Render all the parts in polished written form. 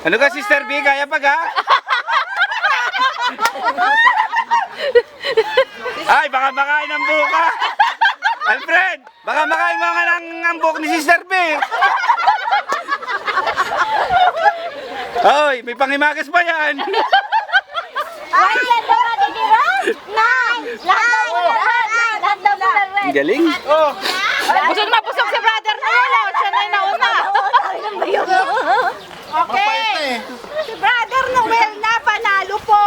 Ano ka, Sister B? Kaya pa ga? Ay, baka makain ng buhok ka. Alfred, baka makain mo nga ng buhok ni Sister B. Hoy, may pangimakis pa yan. Ay, yan ba matitira? Nine! Lahat daw po na red. Ang galing. Busog na busog si Brother Noel. Oh. Siya na yung nauna. Okay. Si Brother Noel na panalo po.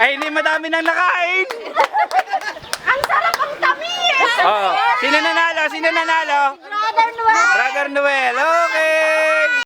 Ay, hindi madami nang nakain. Ang sarap ang tamis. Oh, sino nanalo? Sino nanalo? Brother Noel. Brother Noel. Okay.